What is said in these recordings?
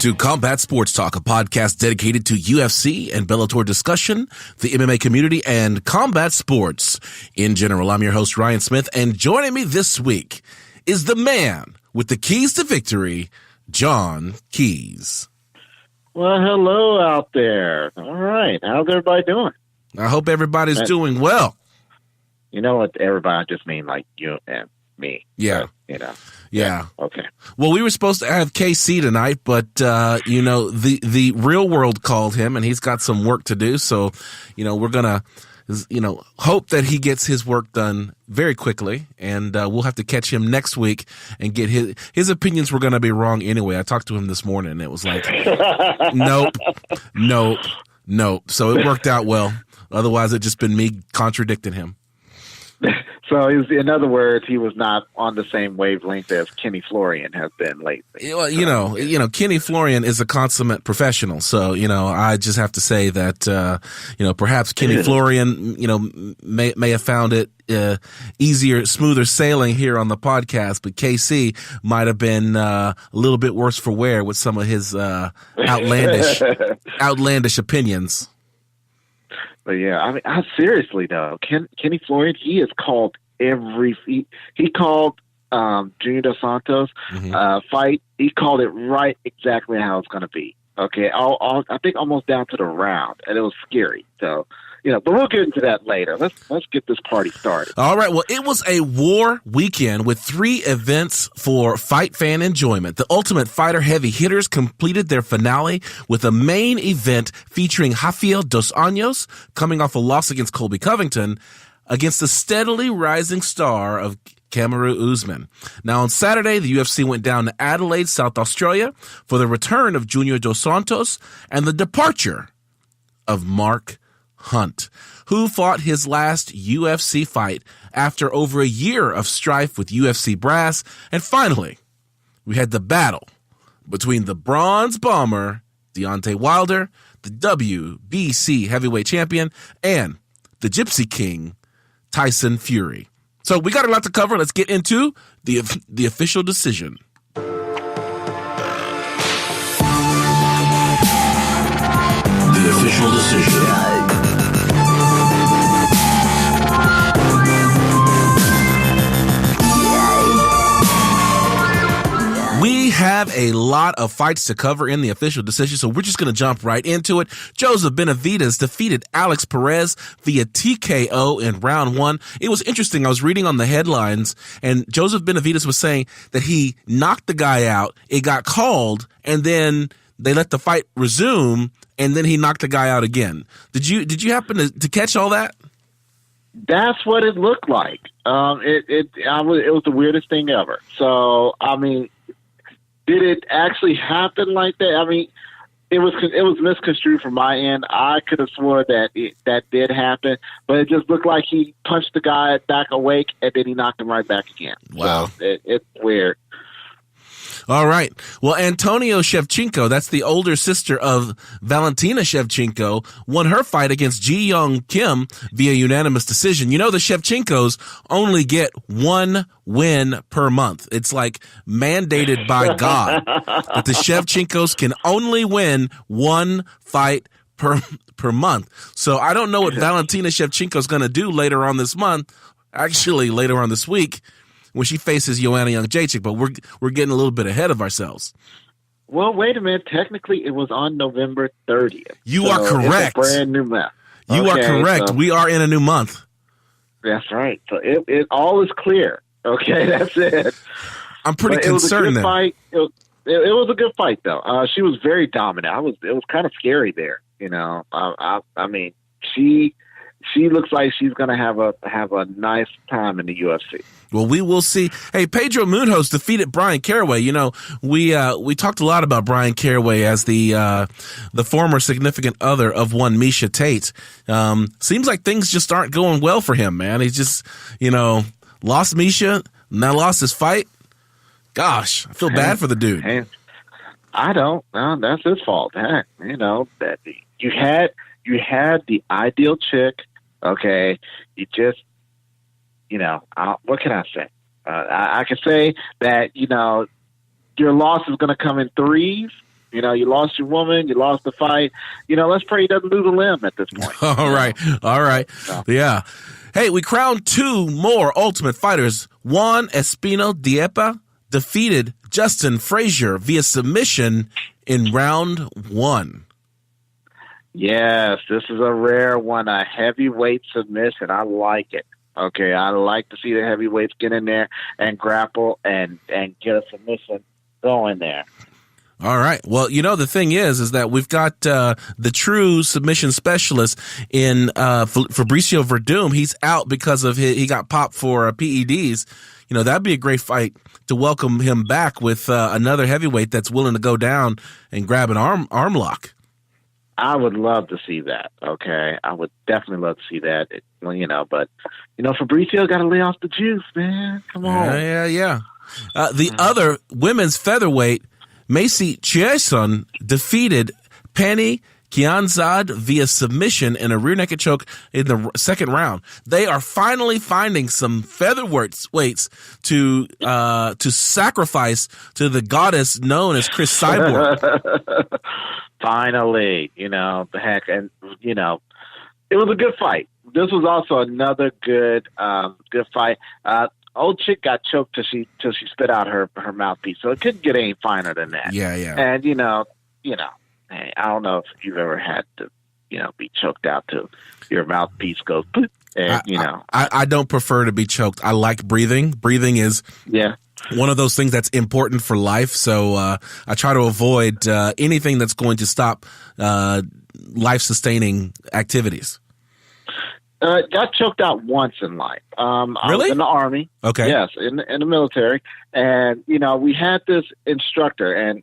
to Combat Sports Talk, a podcast dedicated to UFC and Bellator discussion, the MMA community, and combat sports in general. I'm your host, Ryan Smith, and joining me this week is the man with the keys to victory, John Keys. Well, hello out there. All right. How's everybody doing? I hope everybody's doing well. You know what, everybody, I just mean like you and me. Yeah. But, Yeah. Okay. Well, we were supposed to have KC tonight, but, the real world called him and he's got some work to do. So, we're going to, hope that he gets his work done very quickly, and we'll have to catch him next week and get his opinions were going to be wrong anyway. I talked to him this morning and it was like, nope. So it worked out well. Otherwise, it'd just been me contradicting him. So, in other words, he was not on the same wavelength as Kenny Florian has been lately. Well, Kenny Florian is a consummate professional. So, I just have to say that, perhaps Kenny Florian, may have found it easier, smoother sailing here on the podcast, but KC might have been a little bit worse for wear with some of his outlandish opinions. But yeah, I mean, seriously though, Kenny Florian, he has called he called Junior Dos Santos fight. He called it right exactly how it's going to be. Okay, I think almost down to the round, and it was scary. So, but we'll get into that later. Let's get this party started. All right. Well, it was a war weekend with 3 events for fight fan enjoyment. The Ultimate Fighter heavy hitters completed their finale with a main event featuring Rafael Dos Anjos coming off a loss against Colby Covington against the steadily rising star of Kamaru Usman. Now, on Saturday, the UFC went down to Adelaide, South Australia for the return of Junior Dos Santos and the departure of Mark Hunt, who fought his last UFC fight after over a year of strife with UFC brass. And finally, we had the battle between the Bronze Bomber, Deontay Wilder, the WBC heavyweight champion, and the Gypsy King, Tyson Fury. So we got a lot to cover. Let's get into the official decision. The official decision. We have a lot of fights to cover in the official decision, so we're just going to jump right into it. Joseph Benavidez defeated Alex Perez via TKO in round 1. It was interesting. I was reading on the headlines, and Joseph Benavidez was saying that he knocked the guy out. It got called, and then they let the fight resume, and then he knocked the guy out again. Did you happen to catch all that? That's what it looked like. It was the weirdest thing ever. So, I mean, did it actually happen like that? I mean, it was misconstrued from my end. I could have sworn that that did happen, but it just looked like he punched the guy back awake and then he knocked him right back again. Wow. So it's weird. All right. Well, Antonio Shevchenko, that's the older sister of Valentina Shevchenko, won her fight against Ji Young Kim via unanimous decision. You know, the Shevchenkos only get 1 win per month. It's like mandated by God that the Shevchenkos can only win 1 fight per month. So I don't know what Valentina Shevchenko is going to do later on this month, actually later on this week, when she faces Joanna Jędrzejczyk, but we're getting a little bit ahead of ourselves. Well, wait a minute. Technically, it was on November 30th. You are correct. It's a brand new month. You are correct. So we are in a new month. That's right. So it all is clear. Okay, that's it. I'm pretty concerned then. Fight. It was a good fight, though. She was very dominant. It was kind of scary there. I mean, she looks like she's going to have a nice time in the UFC. Well, we will see. Hey, Pedro Munoz defeated Brian Caraway. We talked a lot about Brian Caraway as the former significant other of one Miesha Tate. Seems like things just aren't going well for him, man. He's just, lost Miesha, now lost his fight. Gosh, I feel bad for the dude. Hey, I don't. No, that's his fault. That you had the ideal chick. Okay, you just. What can I say? I can say that, your loss is going to come in threes, You know, you lost your woman, you lost the fight. You know, let's pray he doesn't lose a limb at this point. All right. So. Yeah. Hey, we crowned 2 more Ultimate Fighters. Juan Espino Diepa defeated Justin Frazier via submission in round 1. Yes, this is a rare one, a heavyweight submission. I like it. Okay, I like to see the heavyweights get in there and grapple and get a submission going there. All right. Well, you know, the thing is that we've got the true submission specialist in Fabricio Verdum. He's out because of he got popped for PEDs. You know, that'd be a great fight to welcome him back with another heavyweight that's willing to go down and grab an arm lock. I would love to see that. Okay, I would definitely love to see that. But Fabricio got to lay off the juice, man. Come on. Yeah. The other women's featherweight, Macy Chiasson, defeated Penny Kianzad via submission in a rear naked choke in the second round. They are finally finding some featherweights to sacrifice to the goddess known as Chris Cyborg. Finally, the heck, and it was a good fight. This was also another good fight. Old chick got choked till she spit out her mouthpiece, so it couldn't get any finer than that. Yeah. And hey, I don't know if you've ever had to be choked out till your mouthpiece goes poop. And I don't prefer to be choked. I like breathing. Breathing is one of those things that's important for life. So I try to avoid anything that's going to stop life-sustaining activities. Got choked out once in life. Really? I was in the Army. Okay. Yes, in the military. And, we had this instructor and,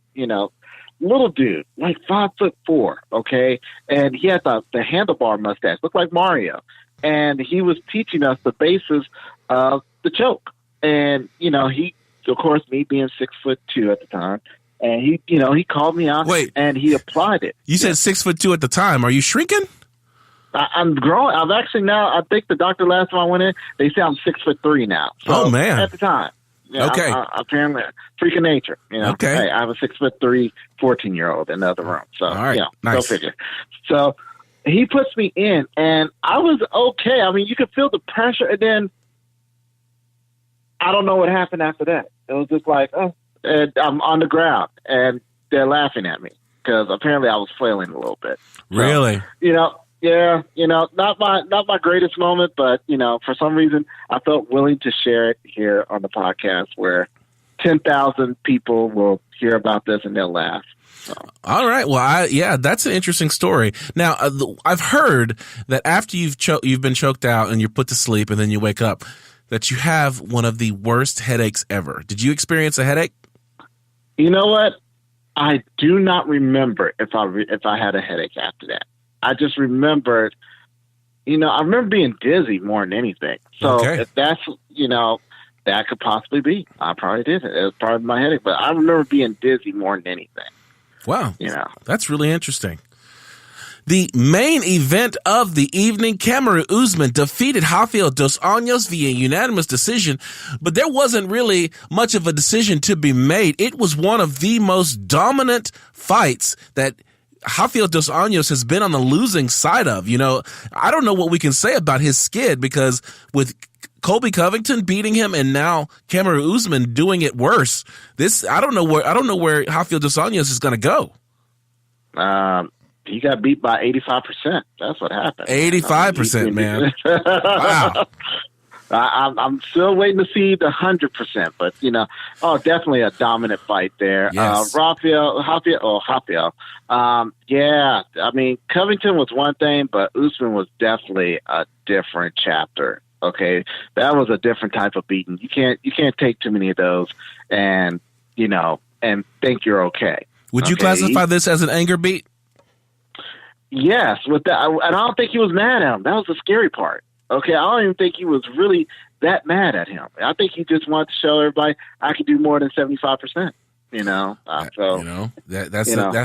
little dude, like 5'4", okay? And he had the handlebar mustache, looked like Mario. And he was teaching us the basis of the choke. And, he, of course, me being 6'2" at the time, and he called me out. Wait. And he applied it. You said 6'2" at the time. Are you shrinking? I'm growing. I've actually now, I think the doctor last time I went in, they say I'm 6'3" now. So, oh, man. At the time. Okay. Apparently, freak of nature. Okay. Hey, I have a 6'3" 14-year-old in the other room. So, all right. Nice. Go figure. So, he puts me in, and I was okay. I mean, you could feel the pressure, and then I don't know what happened after that. It was just like, and I'm on the ground, and they're laughing at me because apparently I was flailing a little bit. So, really? Yeah, not my greatest moment, but, for some reason I felt willing to share it here on the podcast where 10,000 people will hear about this and they'll laugh. So. All right. Well, that's an interesting story. Now, I've heard that after you've been choked out and you're put to sleep and then you wake up, that you have one of the worst headaches ever. Did you experience a headache? You know what? I do not remember if I had a headache after that. I just remembered, I remember being dizzy more than anything. So if that's, that could possibly be. I probably did. It was part of my headache, but I remember being dizzy more than anything. Wow. That's really interesting. The main event of the evening, Kamaru Usman defeated Rafael Dos Anjos via unanimous decision, but there wasn't really much of a decision to be made. It was one of the most dominant fights that Rafael Dos Anjos has been on the losing side of. I don't know what we can say about his skid because with Colby Covington beating him and now Kamaru Usman doing it worse, I don't know where Rafael Dos Anjos is going to go. He got beat by 85%. That's what happened. 85%, man. Wow. I'm still waiting to see the 100%, but definitely a dominant fight there. Yes. Rafael. Yeah, I mean, Covington was one thing, but Usman was definitely a different chapter. Okay, that was a different type of beating. You can't take too many of those, and think you're okay. Would you classify this as an anger beat? Yes, with that, and I don't think he was mad at him. That was the scary part. Okay, I don't even think he was really that mad at him. I think he just wanted to show everybody I could do more than 75%. That's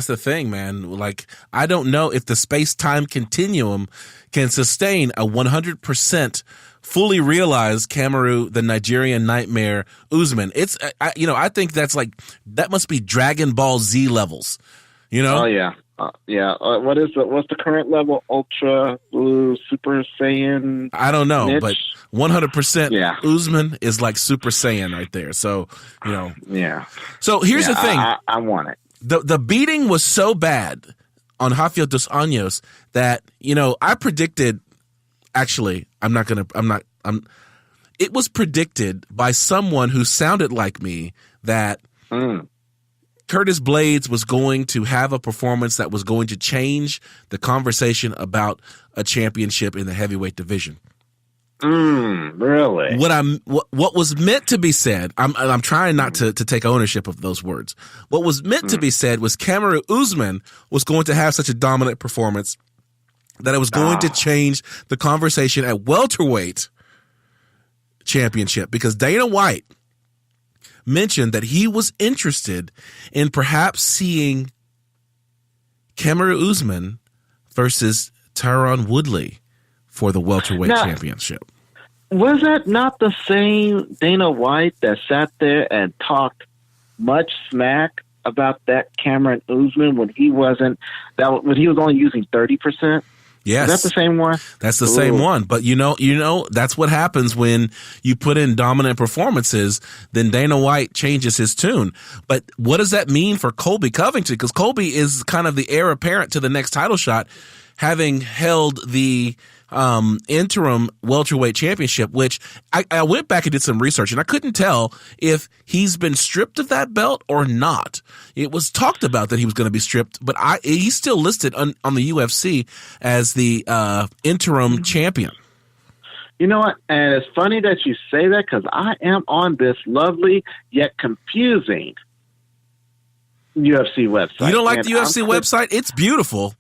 the thing, man. Like, I don't know if the space-time continuum can sustain a 100% fully realized Kamaru, the Nigerian Nightmare Usman. I think that must be Dragon Ball Z levels. Oh yeah. What's the current level? Ultra Blue Super Saiyan? I don't know, niche? but 100% Yeah. Usman is like Super Saiyan right there. So, Yeah. So here's the thing. I want it. The beating was so bad on Rafael Dos Anjos that, I predicted, actually, it was predicted by someone who sounded like me that Curtis Blades was going to have a performance that was going to change the conversation about a championship in the heavyweight division. Really? What was meant to be said, I'm trying not to take ownership of those words. What was meant to be said was Kamaru Usman was going to have such a dominant performance that it was going to change the conversation at welterweight championship, because Dana White mentioned that he was interested in perhaps seeing Kamaru Usman versus Tyron Woodley for the welterweight championship. Was that not the same Dana White that sat there and talked much smack about that Kamaru Usman when he was only using 30%? Yes. Is that the same one? That's the same one. But that's what happens when you put in dominant performances, then Dana White changes his tune. But what does that mean for Colby Covington? Because Colby is kind of the heir apparent to the next title shot, having held the interim welterweight championship, which I went back and did some research, and I couldn't tell if he's been stripped of that belt or not. It was talked about that he was going to be stripped, but he's still listed on the UFC as the interim champion. You know what? And it's funny that you say that, because I am on this lovely yet confusing UFC website. You don't like the UFC website? It's beautiful.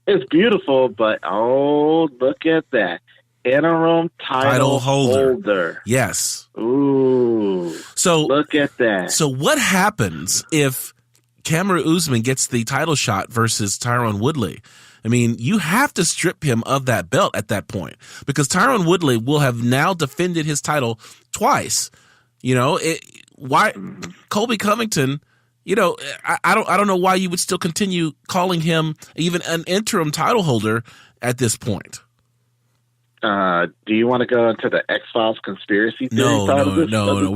It's beautiful, but look at that. Interim title holder. Yes. Ooh. So look at that. So what happens if Kamaru Usman gets the title shot versus Tyron Woodley? I mean, you have to strip him of that belt at that point, because Tyron Woodley will have now defended his title twice. Why Colby Covington? I don't know why you would still continue calling him even an interim title holder at this point. Do you want to go into the X-Files conspiracy theory? No.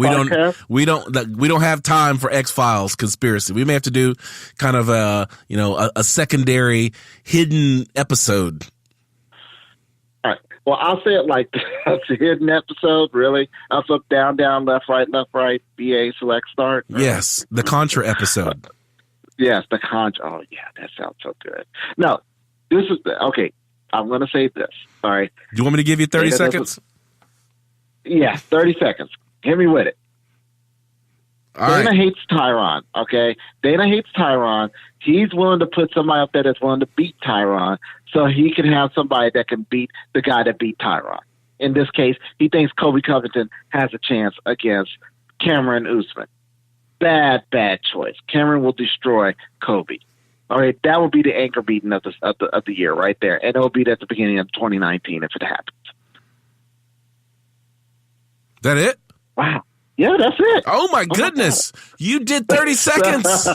We don't have time for X-Files conspiracy. We may have to do kind of a secondary hidden episode. All right. Well, I'll say it like that's a hidden episode, really. Up, down, left, right, BA, select, start. Yes, the Contra episode. Yes, the Contra. Oh, yeah, that sounds so good. No, this is okay. I'm going to say this. All right. Do you want me to give you 30 seconds? Yeah, 30 seconds. Hit me with it. Dana hates Tyron, okay? Dana hates Tyron. He's willing to put somebody up there that's willing to beat Tyron so he can have somebody that can beat the guy that beat Tyron. In this case, he thinks Colby Covington has a chance against Kamaru Usman. Bad choice. Cameron will destroy Colby. All right, that will be the anchor beating of the year right there, and it'll be at the beginning of 2019 if it happens. That it? Wow. Yeah, that's it. Oh my goodness! You did 30 seconds.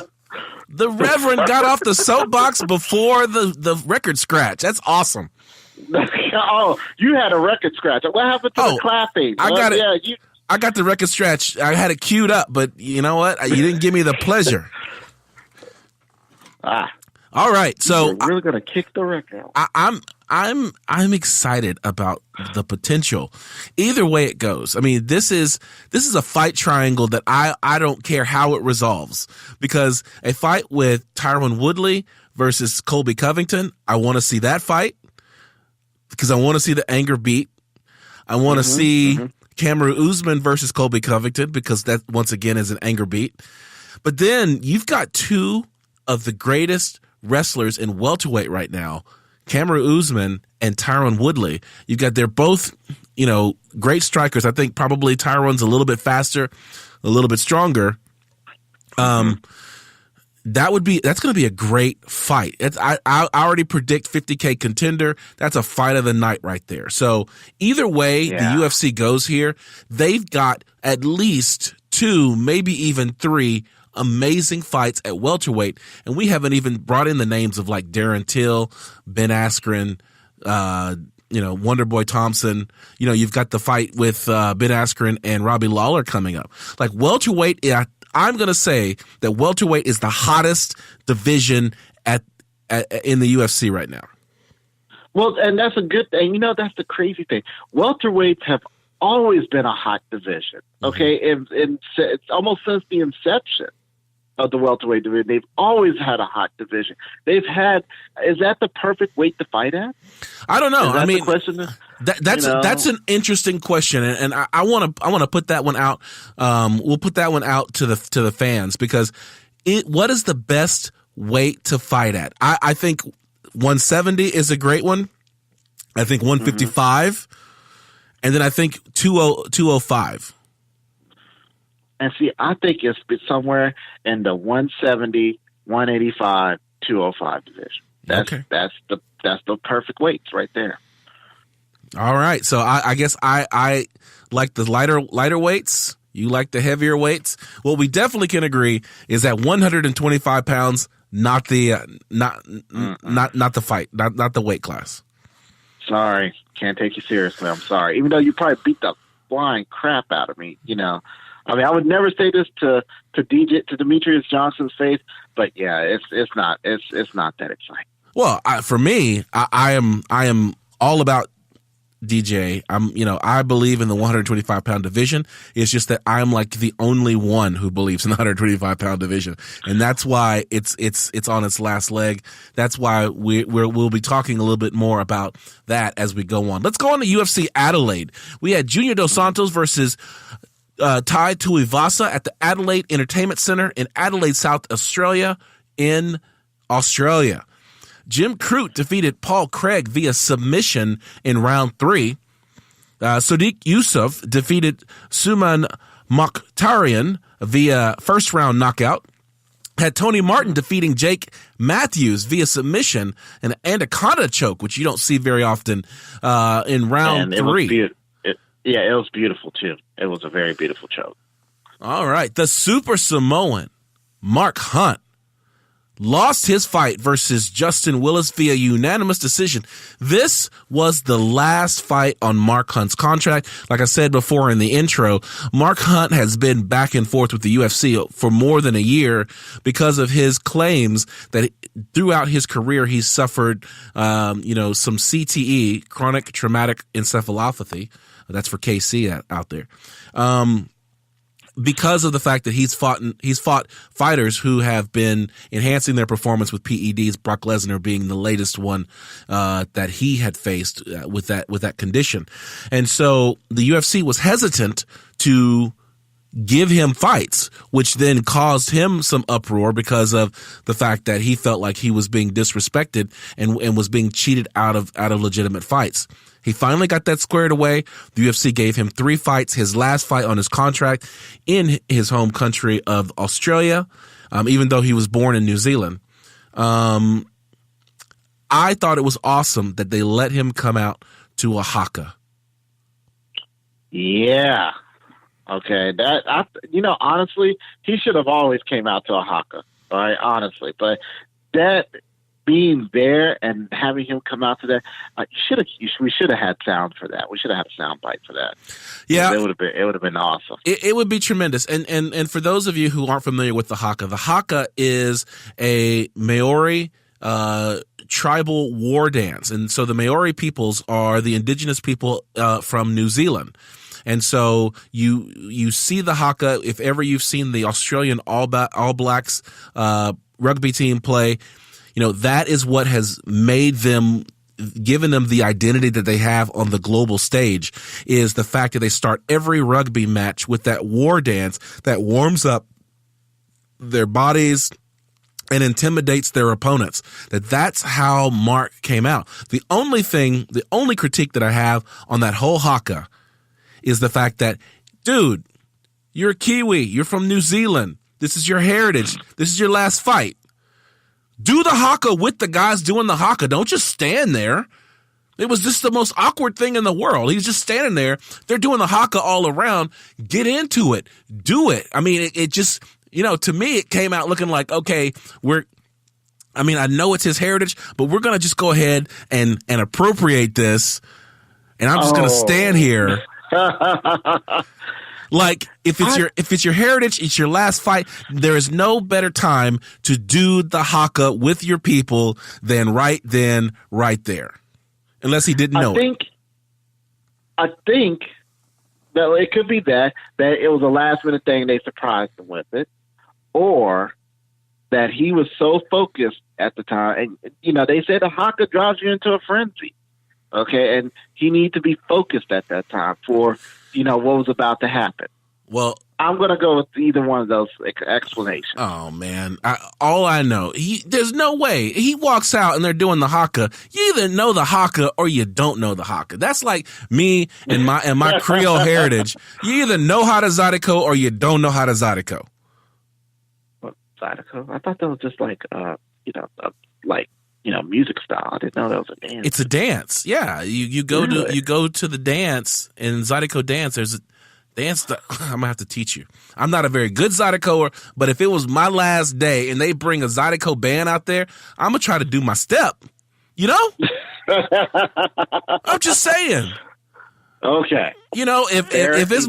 The Reverend got off the soapbox before the record scratch. That's awesome. Oh, you had a record scratch. What happened to the clapping? I got it. Yeah, I got the record scratch. I had it queued up, but you know what? You didn't give me the pleasure. All right, so you're really gonna kick the record. I'm excited about the potential. Either way it goes. I mean, this is a fight triangle that I don't care how it resolves, because a fight with Tyron Woodley versus Colby Covington, I want to see that fight because I want to see the anger beat. I want to see Kamaru Usman versus Colby Covington because that once again is an anger beat. But then you've got two of the greatest wrestlers in welterweight right now, Kamaru Usman and Tyron Woodley. They're both, great strikers. I think probably Tyron's a little bit faster, a little bit stronger. That's going to be a great fight. I already predict 50K contender. That's a fight of the night right there. So either way the UFC goes here, they've got at least two, maybe even three amazing fights at welterweight, and we haven't even brought in the names of like Darren Till, Ben Askren, Wonderboy Thompson. You've got the fight with Ben Askren and Robbie Lawler coming up. Like welterweight, I'm going to say that welterweight is the hottest division in the UFC right now. Well, and that's a good thing. That's the crazy thing. Welterweights have always been a hot division. Okay, and it's almost since the inception of the welterweight division, they've always had a hot division. Is that the perfect weight to fight at? I don't know. The question? That's an interesting question, and I want to put that one out. We'll put that one out to the fans, because what is the best weight to fight at? I think 170 is a great one. I think 155, and then I think 205. And see, I think it's somewhere in the 170, 185, 205 division. That's the perfect weights right there. All right, so I guess I like the lighter weights. You like the heavier weights. What we definitely can agree is that 125 pounds, not the fight, not the weight class. Sorry, can't take you seriously. I'm sorry, even though you probably beat the flying crap out of me. I would never say this to Demetrius Johnson's face, but yeah, it's not that exciting. Well, for me, I am all about DJ. I believe in the 125 pound division. It's just that I'm like the only one who believes in the 125 pound division, and that's why it's on its last leg. That's why we'll be talking a little bit more about that as we go on. Let's go on to UFC Adelaide. We had Junior Dos Santos versus Tai Tuivasa at the Adelaide Entertainment Centre in Adelaide, South Australia, in Australia. Jim Crute defeated Paul Craig via submission in round 3. Sodiq Yusuff defeated Suman Mokhtarian via first round knockout. Had Tony Martin defeating Jake Matthews via submission and an anaconda choke, which you don't see very often in round 3. It was beautiful, too. It was a very beautiful choke. All right. The Super Samoan, Mark Hunt, lost his fight versus Justin Willis via unanimous decision. This was the last fight on Mark Hunt's contract. Like I said before in the intro, Mark Hunt has been back and forth with the UFC for more than a year because of his claims that throughout his career he's suffered, some CTE, chronic traumatic encephalopathy. That's for KC out there. Because of the fact that he's fought fighters who have been enhancing their performance with PEDs, Brock Lesnar being the latest one that he had faced with that condition. And so the UFC was hesitant to give him fights, which then caused him some uproar because of the fact that he felt like he was being disrespected and was being cheated out of legitimate fights. He finally got that squared away. The UFC gave him 3 fights, his last fight on his contract in his home country of Australia, even though he was born in New Zealand. I thought it was awesome that they let him come out to a haka. Yeah. Okay. Honestly, he should have always came out to a haka. All right, honestly. But that being there and having him come out to that, we should have had sound for that. We should have had a sound bite for that. Yeah, it would have been awesome. It would be tremendous. And for those of you who aren't familiar with the haka is a Maori tribal war dance, and so the Maori peoples are the indigenous people from New Zealand. And so you see the haka if ever you've seen the Australian All Blacks rugby team play. That is what has made them, given them the identity that they have on the global stage, is the fact that they start every rugby match with that war dance that warms up their bodies and intimidates their opponents. That's how Mark came out. The only critique that I have on that whole haka is the fact that, dude, you're a Kiwi, you're from New Zealand, this is your heritage, this is your last fight. Do the haka with the guys doing the haka. Don't just stand there. It was just the most awkward thing in the world. He's just standing there. They're doing the haka all around. Get into it. Do it. I mean, it just To me, it came out looking like, okay, I know it's his heritage, but we're going to just go ahead and appropriate this, and I'm just going to stand here. Like, if it's your heritage, it's your last fight, there is no better time to do the haka with your people than right then, right there. Unless he didn't know it. I think that it could be that it was a last minute thing, they surprised him with it, or that he was so focused at the time, and they said the haka drives you into a frenzy, okay, and he needed to be focused at that time for what was about to happen. Well, I'm going to go with either one of those explanations. Oh man, all I know, there's no way he walks out and they're doing the haka. You either know the haka or you don't know the haka. That's like me and my Creole heritage. You either know how to Zydeco or you don't know how to Zydeco. Zydeco? I thought that was just like music style. I didn't know that was a dance. It's a dance. Yeah, you go to the dance, and Zydeco dance. There's a dance that I'm gonna have to teach you. I'm not a very good Zydecoer, but if it was my last day and they bring a Zydeco band out there, I'm gonna try to do my step. I'm just saying. Okay. If it's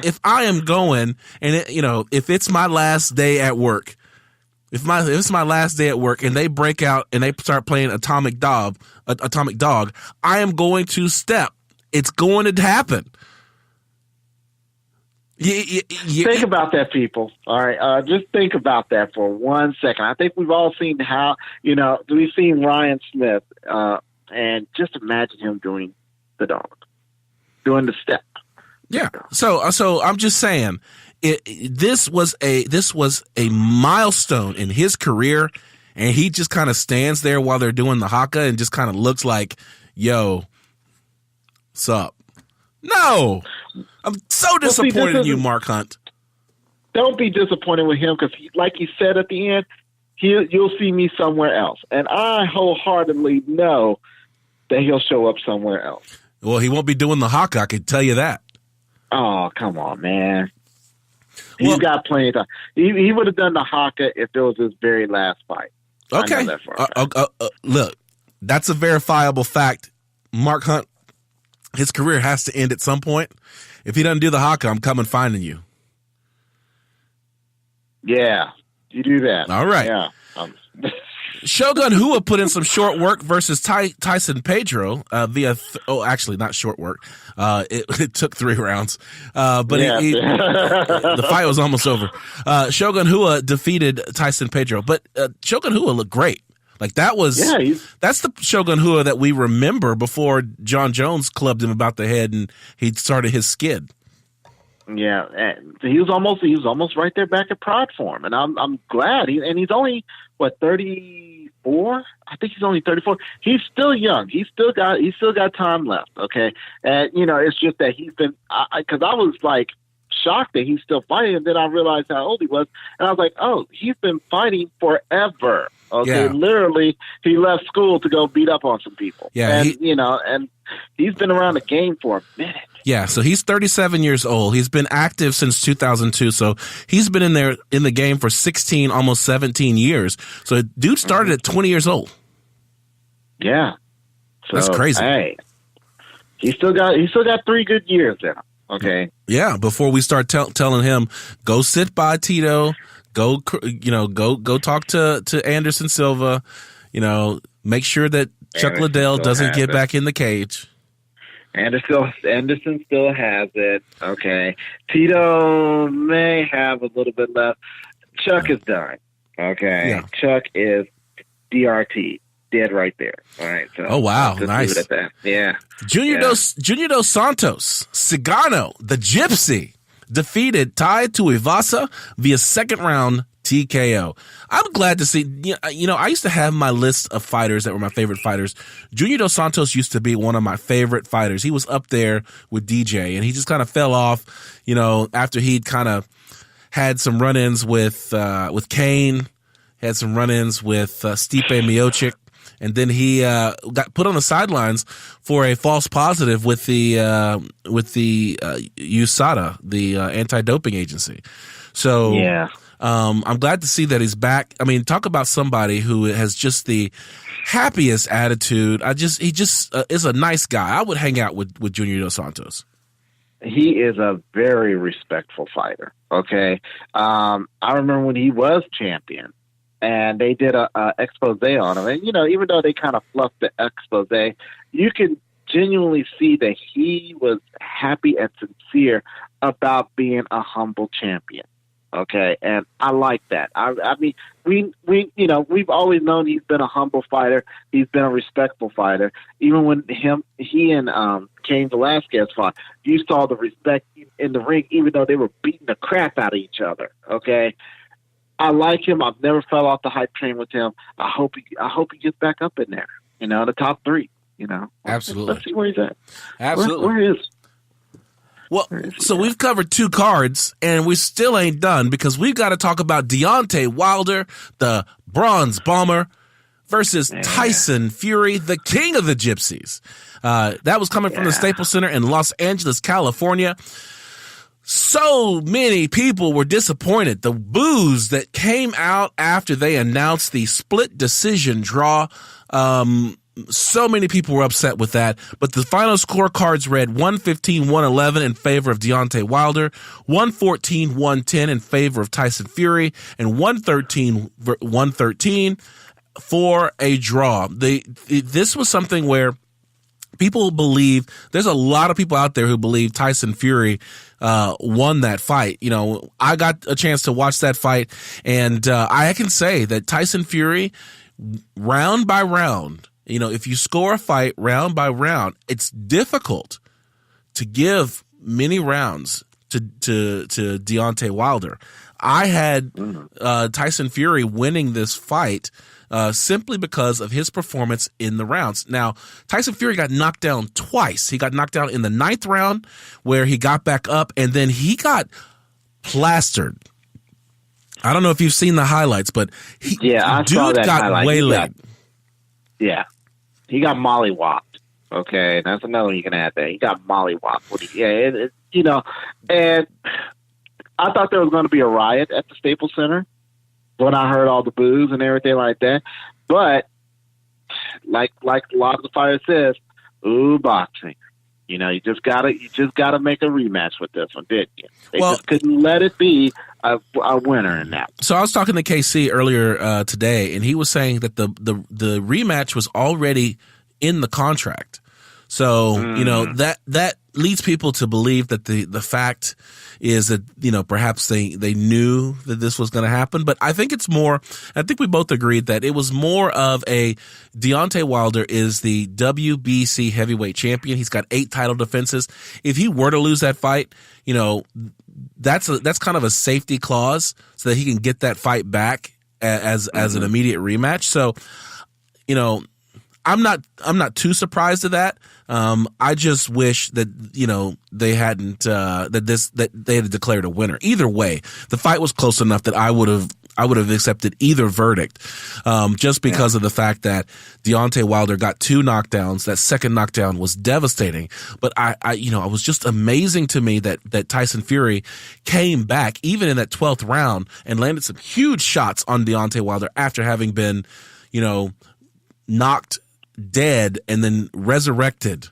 if I am going and if it's my last day at work. If it's my last day at work and they break out and they start playing Atomic Dog, I am going to step. It's going to happen. Think about that, people. All right, just think about that for 1 second. I think we've all seen we've seen Ryan Smith, and just imagine him doing the dog, doing the step. Yeah. So I'm just saying. This was a milestone in his career, and he just kind of stands there while they're doing the haka and just kind of looks like, "Yo, what's up?" No, I'm so disappointed in you, Mark Hunt. Don't be disappointed with him because, like he said at the end, you'll see me somewhere else, and I wholeheartedly know that he'll show up somewhere else. Well, he won't be doing the haka. I can tell you that. Oh, come on, man. He's got plenty of time. He would have done the haka if it was his very last fight. Okay. Look, that's a verifiable fact. Mark Hunt, his career has to end at some point. If he doesn't do the haka, I'm coming finding you. Yeah, you do that. All right. Yeah. Shogun Rua put in some short work versus Tyson Pedro actually not short work. It took 3 rounds, but the fight was almost over. Shogun Rua defeated Tyson Pedro, but Shogun Rua looked great. Like that's the Shogun Rua that we remember before John Jones clubbed him about the head and he started his skid. Yeah, and he was almost right there back at Pride Form, and I'm glad. He's only 34? I think he's only 34. He's still young. He's still got time left. Okay, and it's just that he's been because I was like shocked that he's still fighting, and then I realized how old he was, and I was like, oh, he's been fighting forever. Okay, yeah. Literally, he left school to go beat up on some people. Yeah, and and he's been around the game for a minute. Yeah, so he's 37 years old. He's been active since 2002, so he's been in the game for 16, almost 17 years. So dude started at 20 years old. Yeah, so, that's crazy. Hey, he still got 3 good years in him. Okay. Yeah, before we start telling him go sit by Tito, go talk to Anderson Silva, make sure that Chuck Liddell doesn't get back in the cage. Anderson still has it. Okay. Tito may have a little bit left. Chuck is done. Okay. Yeah. Chuck is DRT. Dead right there. All right. So oh, wow. Nice. Leave it at that. Yeah. Junior Dos Santos, Cigano, the Gypsy, defeated Tai Tuivasa via second round TKO. I'm glad to see, I used to have my list of fighters that were my favorite fighters. Junior Dos Santos used to be one of my favorite fighters. He was up there with DJ, and he just kind of fell off, after he'd kind of had some run-ins with Kane, had some run-ins with Stipe Miocic, and then he got put on the sidelines for a false positive with the USADA, the anti-doping agency. So, yeah. I'm glad to see that he's back. I mean, talk about somebody who has just the happiest attitude. He just is a nice guy. I would hang out with Junior Dos Santos. He is a very respectful fighter. Okay. I remember when he was champion and they did a expose on him. And, even though they kind of fluffed the expose, you can genuinely see that he was happy and sincere about being a humble champion. Okay. And I like that. I mean, we've always known he's been a humble fighter. He's been a respectful fighter. Even when he and Cain Velasquez fought, you saw the respect in the ring, even though they were beating the crap out of each other. Okay. I like him. I've never fell off the hype train with him. I hope he gets back up in there, the top 3, Absolutely. Let's see where he's at. Absolutely. Where is Well, so we've covered 2 cards, and we still ain't done because we've got to talk about Deontay Wilder, the Bronze Bomber, versus Tyson Fury, the King of the Gypsies. That was coming from the Staples Center in Los Angeles, California. So many people were disappointed. The boos that came out after they announced the split decision draw, so many people were upset with that, but the final scorecards read 115-111 in favor of Deontay Wilder, 114-110 in favor of Tyson Fury, and 113-113 for a draw. This was something where people believe, there's a lot of people out there who believe Tyson Fury won that fight. I got a chance to watch that fight, and I can say that Tyson Fury, round by round, if you score a fight round by round, it's difficult to give many rounds to Deontay Wilder. I had Tyson Fury winning this fight simply because of his performance in the rounds. Now, Tyson Fury got knocked down twice. He got knocked down in the 9th round where he got back up, and then he got plastered. I don't know if you've seen the highlights, but I saw that got highlight. waylaid. He got mollywopped. Okay, that's another one you can add there. He got mollywopped. And I thought there was going to be a riot at the Staples Center when I heard all the boos and everything like that. But like a lot of the fighters says, boxing. You just gotta make a rematch with this one, didn't you? They just couldn't let it be a winner in that. So I was talking to KC earlier today, and he was saying that the rematch was already in the contract. So that leads people to believe that the fact is that perhaps they knew that this was going to happen. But I think it's more. I think we both agreed that it was more of a Deontay Wilder is the WBC heavyweight champion. He's got 8 title defenses. If he were to lose that fight, that's kind of a safety clause so that he can get that fight back as an immediate rematch. So I'm not too surprised at that. I just wish that they hadn't that they had declared a winner. Either way, the fight was close enough that I would have accepted either verdict, just because of the fact that Deontay Wilder got 2 knockdowns. That second knockdown was devastating. But it was just amazing to me that Tyson Fury came back even in that 12th round and landed some huge shots on Deontay Wilder after having been, knocked dead and then resurrected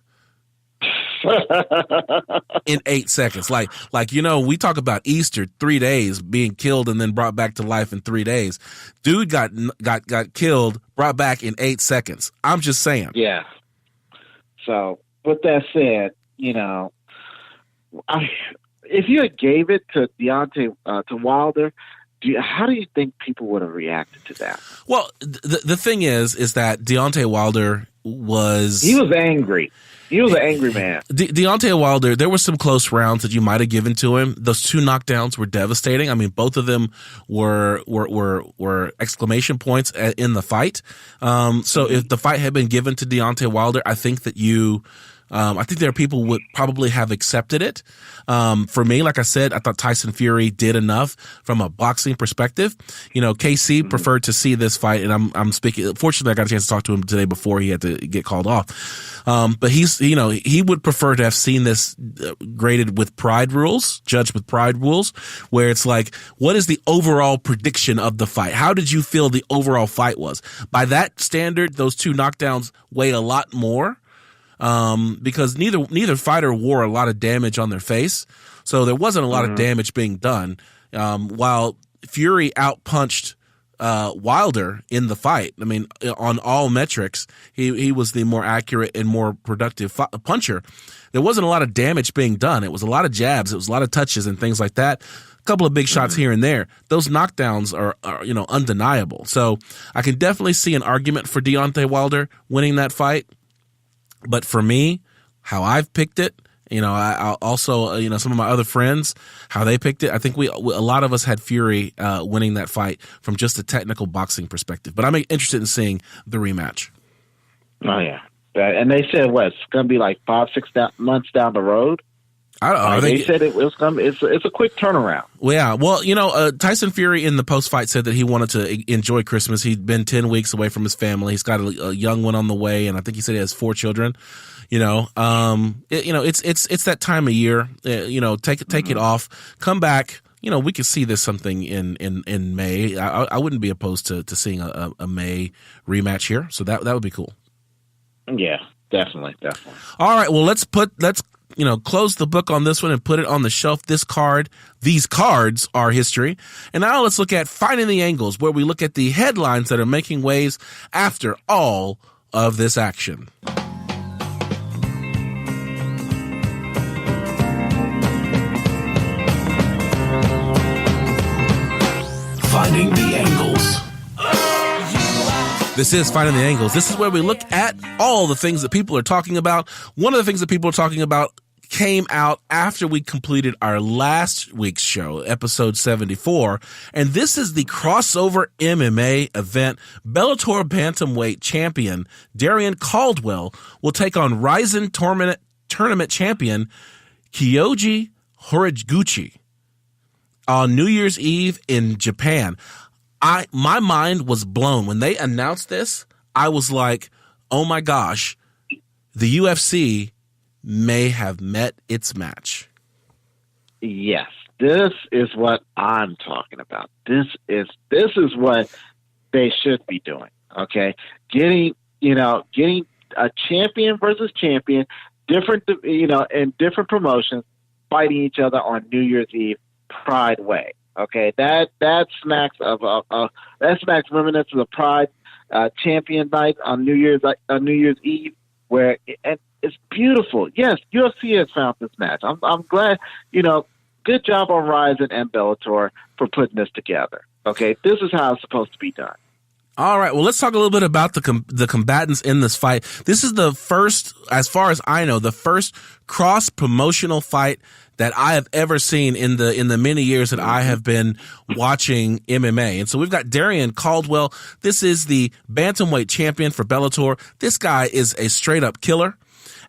in 8 seconds. Like we talk about Easter, 3 days, being killed and then brought back to life in 3 days. Dude got killed, brought back in 8 seconds. I'm just saying. Yeah. So with that said, if you had gave it to Deontay to Wilder, how do you think people would have reacted to that? Well, the thing is that Deontay Wilder was angry. He was an angry man. Deontay Wilder, there were some close rounds that you might have given to him. Those 2 knockdowns were devastating. I mean, both of them were exclamation points in the fight. So if the fight had been given to Deontay Wilder, I think that you I think there are people who would probably have accepted it. For me, like I said, I thought Tyson Fury did enough from a boxing perspective. KC preferred to see this fight, and I'm speaking. Fortunately, I got a chance to talk to him today before he had to get called off. But he would prefer to have seen this graded with pride rules, judged with pride rules, where it's like, what is the overall prediction of the fight? How did you feel the overall fight was? By that standard, those two knockdowns weigh a lot more. Because neither fighter wore a lot of damage on their face, so there wasn't a lot of damage being done. While Fury outpunched Wilder in the fight, I mean, on all metrics, he was the more accurate and more productive puncher. There wasn't a lot of damage being done. It was a lot of jabs, it was a lot of touches and things like that. A couple of big shots here and there. Those knockdowns are undeniable. So I can definitely see an argument for Deontay Wilder winning that fight. But for me, how I've picked it, I also, some of my other friends, how they picked it, I think a lot of us had Fury winning that fight from just a technical boxing perspective. But I'm interested in seeing the rematch. Oh, yeah. And they said, it's going to be like 5-6 months down the road? I don't know. They said it's a quick turnaround. Well, yeah. Well, Tyson Fury in the post-fight said that he wanted to enjoy Christmas. He'd been 10 weeks away from his family. He's got a young one on the way, and I think he said he has 4 children. It's that time of year. Take it off, come back. We could see this something in May. I wouldn't be opposed to seeing a May rematch here. So that would be cool. Yeah, definitely. All right. Well, let's close the book on this one and put it on the shelf. These cards are history. And now let's look at Finding the Angles, where we look at the headlines that are making waves after all of this action. Finding the Angles. This is Finding the Angles. This is where we look at all the things that people are talking about. One of the things that people are talking about came out after we completed our last week's show, episode 74. And this is the crossover MMA event. Bellator bantamweight champion Darrion Caldwell will take on Rizin tournament champion Kyoji Horiguchi on New Year's Eve in Japan. My mind was blown. When they announced this, I was like, oh my gosh, the UFC may have met its match. Yes, this is what I'm talking about. This is what they should be doing. Okay, getting a champion versus champion, different in different promotions, fighting each other on New Year's Eve, Pride Way. Okay, that smacks of that smacks reminiscence of the Pride champion night on New Year's Eve, where it's beautiful. Yes, UFC has found this match. I'm glad. Good job on Rizin and Bellator for putting this together. Okay, this is how it's supposed to be done. All right. Well, let's talk a little bit about the combatants in this fight. This is the first, as far as I know, the first cross promotional fight that I have ever seen in the many years that I have been watching MMA. And so we've got Darrion Caldwell. This is the bantamweight champion for Bellator. This guy is a straight up killer.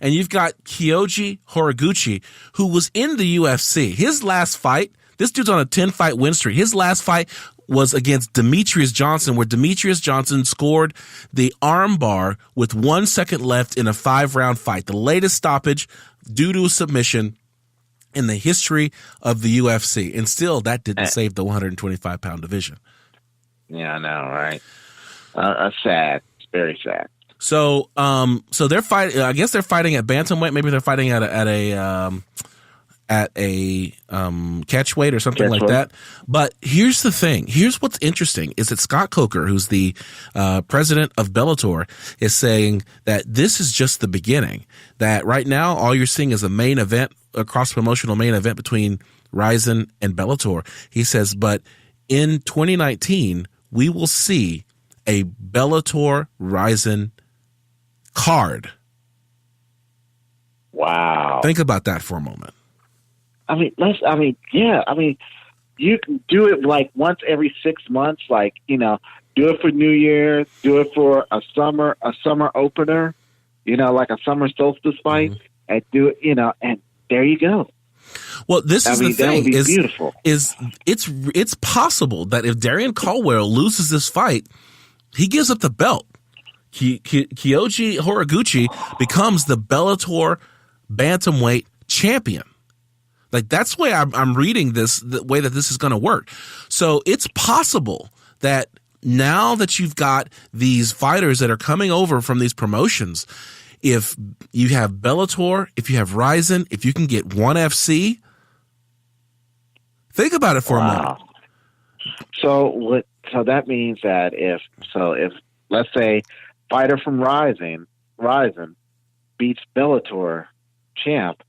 And you've got Kyoji Horiguchi, who was in the UFC. His last fight, this dude's on a 10-fight win streak. His last fight was against Demetrius Johnson, where Demetrius Johnson scored the arm bar with 1 second left in a 5-round fight. The latest stoppage due to a submission in the history of the UFC. And still, that didn't save the 125-pound division. Yeah, I know, right? Sad. It's very sad. So they're fighting. I guess they're fighting at bantamweight. Maybe they're fighting at a catch weight or something like that. But here's the thing. Here's what's interesting is that Scott Coker, who's the president of Bellator, is saying that this is just the beginning. That right now, all you're seeing is a main event, a cross-promotional main event between Rizin and Bellator. He says, but in 2019, we will see a Bellator Rizin card. Wow. Think about that for a moment. You can do it like once every 6 months, do it for New Year's, do it for a summer opener, like a summer solstice fight, and do it, and there you go. Well, this is the thing. That would be beautiful. It's possible that if Darrion Caldwell loses this fight, he gives up the belt. Kyoji Horiguchi becomes the Bellator bantamweight champion. Like, that's the way I'm reading this, the way that this is going to work. So it's possible that now that you've got these fighters that are coming over from these promotions, if you have Bellator, if you have Rizin, if you can get ONE FC, think about it for a moment. So that means that if let's say fighter from Rizin beats Bellator champ,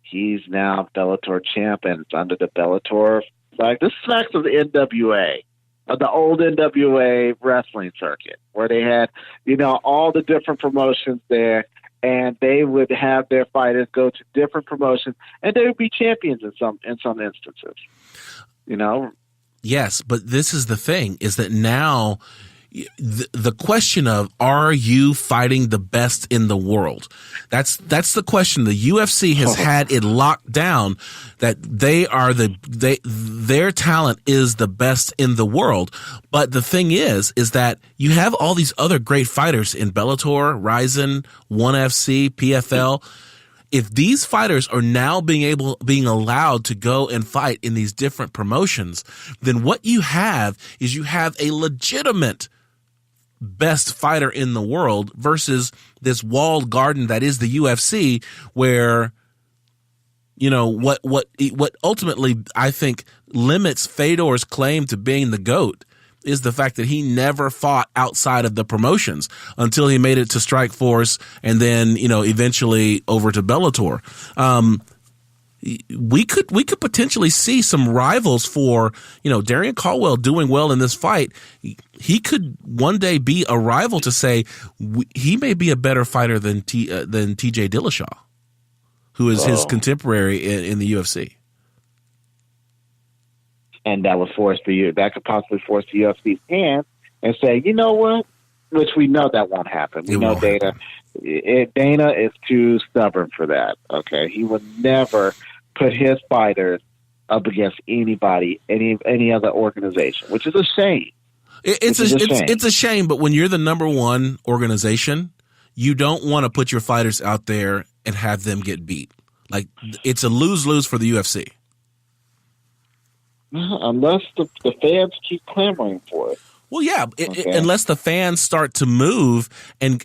he's now Bellator champ, and it's under the Bellator flag. This smacks of the NWA, of the old NWA wrestling circuit, where they had, all the different promotions there, and they would have their fighters go to different promotions, and they would be champions in some instances. Yes, but this is the thing: is that now the question of, are you fighting the best in the world? That's the question. The UFC has had it locked down that their talent is the best in the world. But the thing is that you have all these other great fighters in Bellator, Rizin, ONE FC, PFL. If these fighters are now being allowed to go and fight in these different promotions, then what you have is a legitimate best fighter in the world versus this walled garden that is the UFC, where what ultimately I think limits Fedor's claim to being the GOAT is the fact that he never fought outside of the promotions until he made it to Strikeforce and then eventually over to Bellator. We could potentially see some rivals for, Darrion Caldwell doing well in this fight. He could one day be a rival to say he may be a better fighter than TJ Dillashaw, who is his contemporary in the UFC. And that could possibly force the UFC's hand and say, you know what? Which we know that won't happen. We know Dana is too stubborn for that. Okay, he would never put his fighters up against anybody, any other organization, which is a shame. It's a shame, but when you're the number one organization, you don't want to put your fighters out there and have them get beat. Like, it's a lose-lose for the UFC. Unless the fans keep clamoring for it. Well, yeah, unless the fans start to move and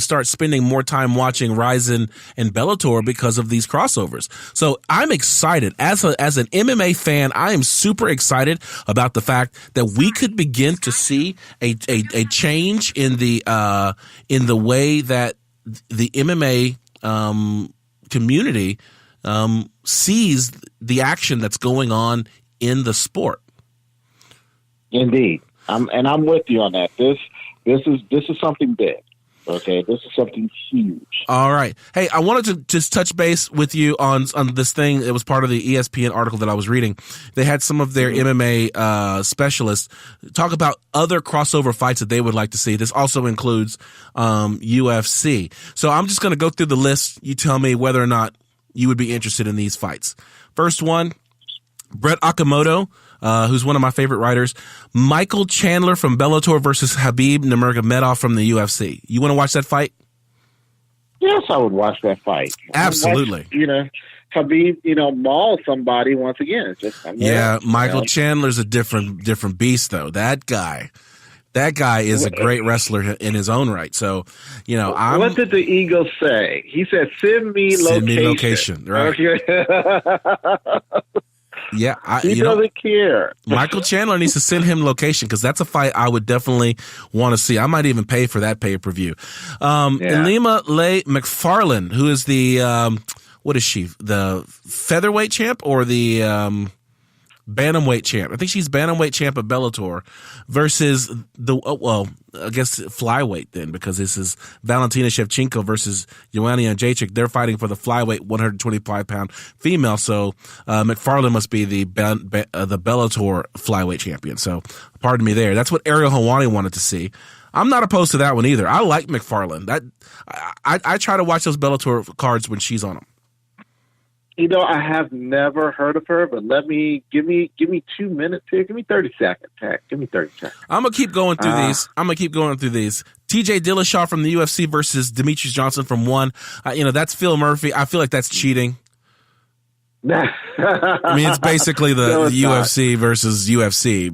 start spending more time watching Rizin and Bellator because of these crossovers. So I'm excited. As an MMA fan, I am super excited about the fact that we could begin to see a change in the way that the MMA community sees the action that's going on in the sport. Indeed. I'm with you on that. This is something big. Okay, this is something huge. All right. Hey, I wanted to just touch base with you on this thing. It was part of the ESPN article that I was reading. They had some of their MMA specialists talk about other crossover fights that they would like to see. This also includes UFC. So I'm just going to go through the list. You tell me whether or not you would be interested in these fights. First one, Brett Okamoto, who's one of my favorite writers. Michael Chandler from Bellator versus Khabib Nurmagomedov from the UFC. You want to watch that fight? Yes, I would watch that fight. Absolutely. Khabib, maul somebody once again. Michael Chandler's a different beast, though. That guy is a great wrestler in his own right. So, what did the Eagle say? He said, "Send me location." Right? Okay. Yeah, he doesn't care. Michael Chandler needs to send him location because that's a fight I would definitely want to see. I might even pay for that pay-per-view. Ilima Leigh McFarlane, who is the what is she? The featherweight champ or the bantamweight champ? I think she's bantamweight champ of Bellator versus I guess flyweight then, because this is Valentina Shevchenko versus Joanna Jędrzejczyk. They're fighting for the flyweight 125-pound female. So McFarlane must be the Bellator flyweight champion. So pardon me there. That's what Ariel Helwani wanted to see. I'm not opposed to that one either. I like McFarlane. I try to watch those Bellator cards when she's on them. I have never heard of her, but give me 2 minutes here. Give me 30 seconds. Heck, give me 30 seconds. I'm gonna keep going through these. TJ Dillashaw from the UFC versus Demetrius Johnson from one. That's Phil Murphy. I feel like that's cheating. I mean, it's basically the UFC versus UFC.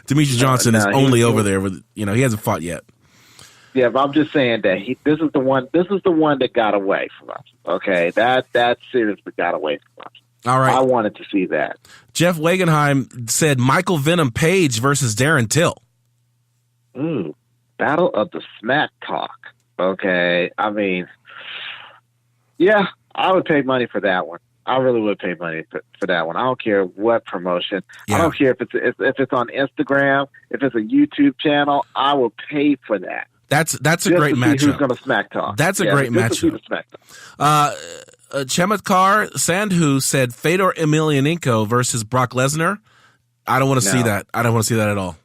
Demetrius Johnson is only over there with, he hasn't fought yet. Yeah, but I'm just saying that this is the one that got away from us. Okay, that seriously got away from us. All right. I wanted to see that. Jeff Wagenheim said Michael Venom Page versus Darren Till. Ooh, Battle of the Smack Talk. Okay, I mean, yeah, I would pay money for that one. I really would pay money for that one. I don't care what promotion. Yeah. I don't care if it's on Instagram, if it's a YouTube channel. I will pay for that. That's a great matchup. Who's going to smack talk? That's a great matchup. Chematkar Sandhu said Fedor Emelianenko versus Brock Lesnar. I don't want to see that. I don't want to see that at all.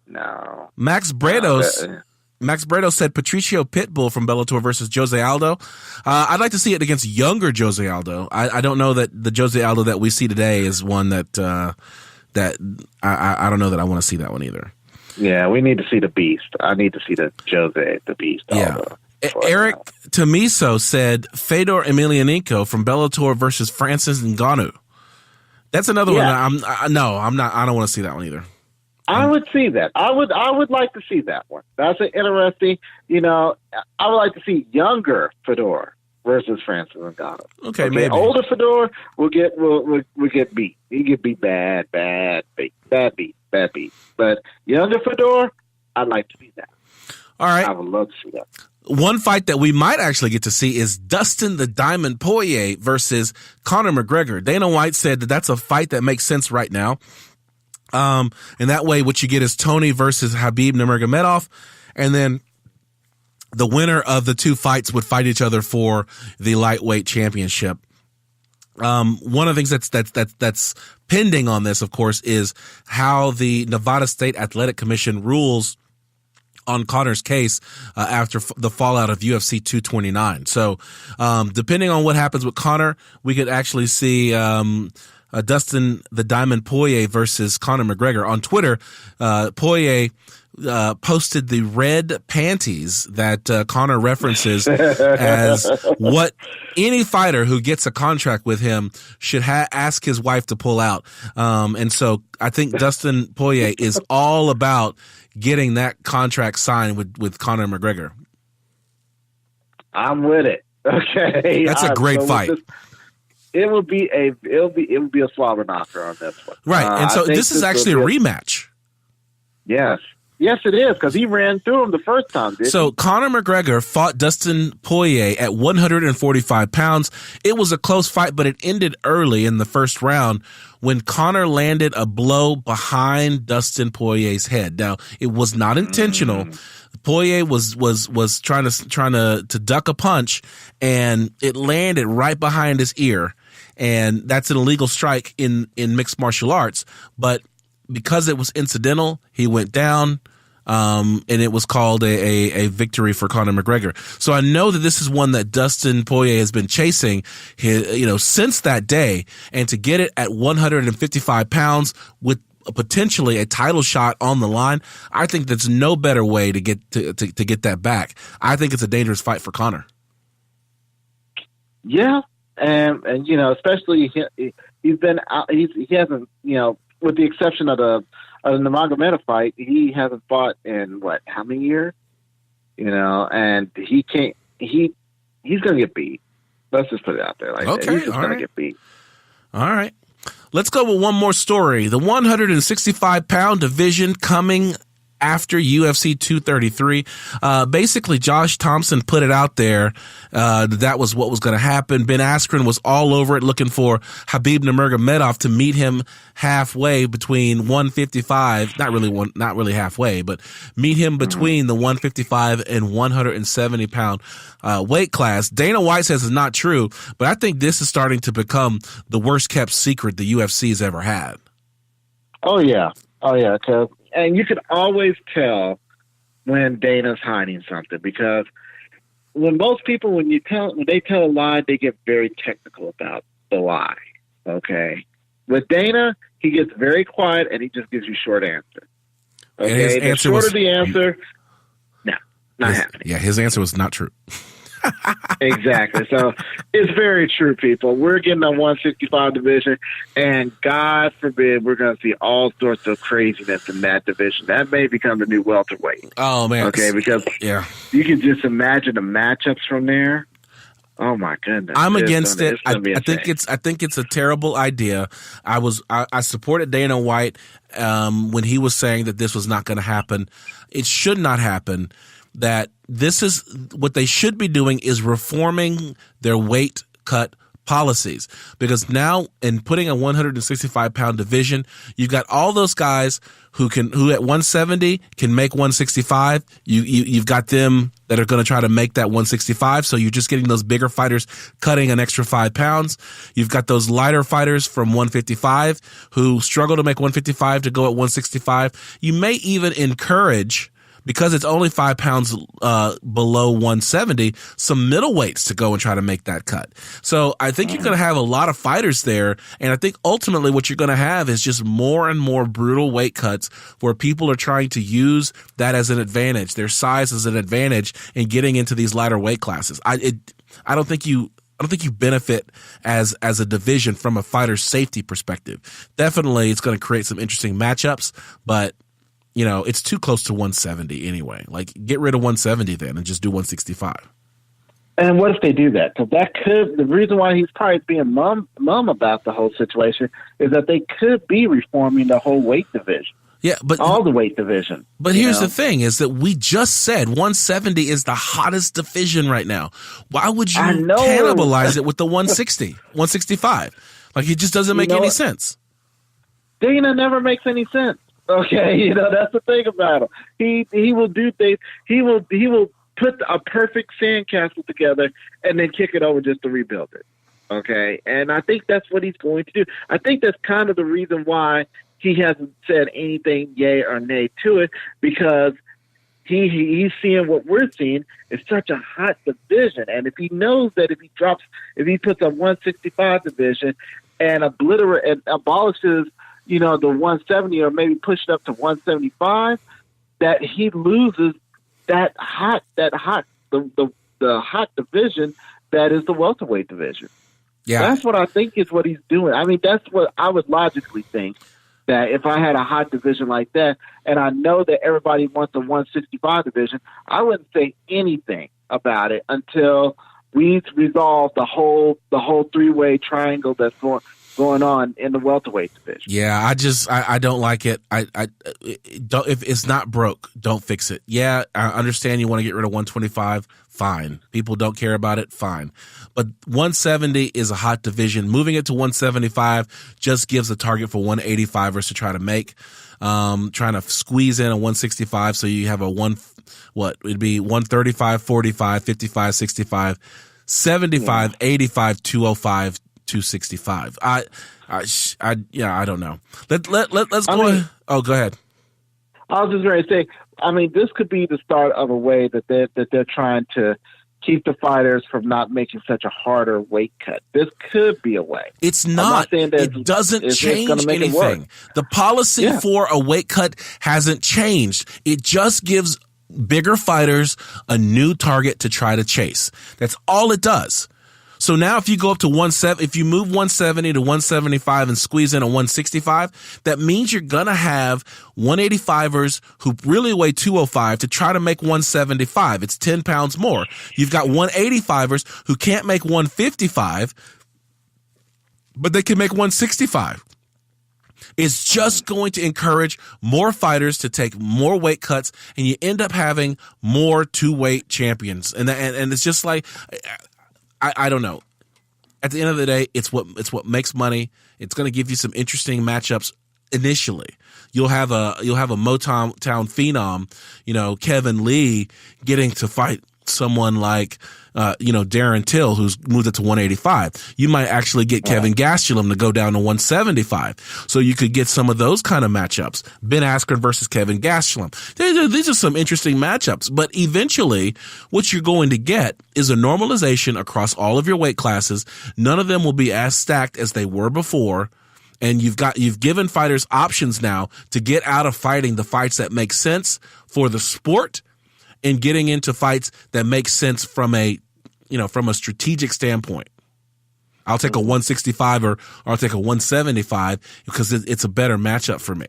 No. Max Bredos said Patricio Pitbull from Bellator versus Jose Aldo. I'd like to see it against younger Jose Aldo. I don't know that the Jose Aldo that we see today is one that I don't know that I want to see that one either. Yeah, we need to see the Beast. I need to see the Jose, the Beast. Yeah. Eric Tomiso said Fedor Emelianenko from Bellator versus Francis Ngannou. That's another one. I don't want to see that one either. I would see that. I would like to see that one. That's an interesting. I would like to see younger Fedor versus Francis Ngannou. Okay, maybe older Fedor will get beat. He get beat bad beat. But younger Fedor, I'd like to see that. All right, I would love to see that. One fight that we might actually get to see is Dustin the Diamond Poirier versus Conor McGregor. Dana White said that that's a fight that makes sense right now. And that way what you get is Tony versus Habib Nurmagomedov, and then the winner of the two fights would fight each other for the lightweight championship. One of the things that's pending on this, of course, is how the Nevada State Athletic Commission rules on Conor's case after the fallout of UFC 229. So, depending on what happens with Conor, we could actually see Dustin the Diamond Poirier versus Conor McGregor. On Twitter, Poirier posted the red panties that Conor references as what any fighter who gets a contract with him should ask his wife to pull out. And so I think Dustin Poirier is all about getting that contract signed with Conor McGregor. I'm with it. Okay. That's a great fight. It would be a slobber knocker on this one. Right. And so this is actually a rematch. Yes. Yes, it is, because he ran through him the first time, didn't he? Conor McGregor fought Dustin Poirier at 145 pounds. It was a close fight, but it ended early in the first round when Conor landed a blow behind Dustin Poirier's head. Now, it was not intentional. Poirier was trying to duck a punch, and it landed right behind his ear. And that's an illegal strike in mixed martial arts. But because it was incidental, he went down, and it was called a victory for Conor McGregor. So I know that this is one that Dustin Poirier has been chasing, since that day, and to get it at 155 pounds with potentially a title shot on the line, I think that's no better way to get that back. I think it's a dangerous fight for Conor. Yeah, and especially he's been out. He hasn't, with the exception of the Nurmagomedov fight, he hasn't fought in how many years? And he can't. He's going to get beat. Let's just put it out there like that. He's just going to get beat. All right. Let's go with one more story. The 165-pound division coming after UFC 233. Basically, Josh Thompson put it out there that was what was going to happen. Ben Askren was all over it, looking for Habib Nurmagomedov to meet him halfway between 155, not really halfway, but meet him between the 155 and 170 pound weight class. Dana White says it's not true, but I think this is starting to become the worst kept secret the UFC has ever had. Oh yeah, because and you can always tell when Dana's hiding something, because when most people, when they tell a lie, they get very technical about the lie. Okay. With Dana, he gets very quiet and he just gives you short answer. Okay. The shorter the answer, no, not happening. Yeah, his answer was not true. Exactly. So it's very true, people. We're getting a 165 division, and God forbid we're going to see all sorts of craziness in that division. That may become the new welterweight. Oh, man. Okay, because you can just imagine the matchups from there. Oh my goodness! I'm against it. I think it's a terrible idea. I supported Dana White when he was saying that this was not going to happen. It should not happen. That this is what they should be doing is reforming their weight cut policies, because now in putting a 165-pound division, you've got all those guys who at 170 can make 165. You've got them that are going to try to make that 165. So you're just getting those bigger fighters cutting an extra 5 pounds. You've got those lighter fighters from 155 who struggle to make 155 to go at 165. You may even encourage, because it's only 5 pounds below 170, some middleweights to go and try to make that cut. So I think you're going to have a lot of fighters there, and I think ultimately what you're going to have is just more and more brutal weight cuts where people are trying to use that as an advantage, their size as an advantage in getting into these lighter weight classes. I don't think you benefit as a division from a fighter's safety perspective. Definitely, it's going to create some interesting matchups, but it's too close to 170 anyway. Like, get rid of 170 then and just do 165. And what if they do that? Because the reason why he's probably being mum about the whole situation is that they could be reforming the whole weight division. Yeah, but all the weight division. But here's the thing: is that we just said 170 is the hottest division right now. Why would you cannibalize it with the 160, 165? Like, it just doesn't make any sense. Dana never makes any sense. Okay, that's the thing about him. He will do things. He will put a perfect sandcastle together and then kick it over just to rebuild it. Okay, and I think that's what he's going to do. I think that's kind of the reason why he hasn't said anything yay or nay to it, because he's seeing what we're seeing is such a hot division, and if he knows that if he puts a 165 division and abolishes the 170 or maybe push it up to 175, that he loses the hot division that is the welterweight division. Yeah. That's what I think is what he's doing. I mean, that's what I would logically think, that if I had a hot division like that, and I know that everybody wants a 165 division, I wouldn't say anything about it until we resolve the whole three-way triangle that's going on in the welterweight division. Yeah, I don't like it. Don't, if it's not broke, don't fix it. Yeah, I understand you want to get rid of 125. Fine. People don't care about it. Fine. But 170 is a hot division. Moving it to 175 just gives a target for 185ers to try to make. Trying to squeeze in a 165, so you have it'd be 135, 45, 55, 65, 75, 85, 205. 265. I don't know. Let's go. Go ahead. I was just going to say, I mean, this could be the start of a way that they're trying to keep the fighters from not making such a harder weight cut. This could be a way. It's not. It doesn't change anything. The policy for a weight cut hasn't changed. It just gives bigger fighters a new target to try to chase. That's all it does. So now if you go up to 170, if you move 170 to 175 and squeeze in a 165, that means you're going to have 185ers who really weigh 205 to try to make 175. It's 10 pounds more. You've got 185ers who can't make 155, but they can make 165. It's just going to encourage more fighters to take more weight cuts, and you end up having more two-weight champions. And it's just like, I don't know. At the end of the day, it's what makes money. It's going to give you some interesting matchups initially. You'll have a Motown phenom, Kevin Lee, getting to fight someone like, Darren Till, who's moved it to 185. You might actually get Kevin Gastelum to go down to 175. So you could get some of those kind of matchups. Ben Askren versus Kevin Gastelum. These are some interesting matchups, but eventually what you're going to get is a normalization across all of your weight classes. None of them will be as stacked as they were before. And you've given fighters options now to get out of fighting the fights that make sense for the sport and getting into fights that make sense from a strategic standpoint. I'll take a 165 or I'll take a 175 because it's a better matchup for me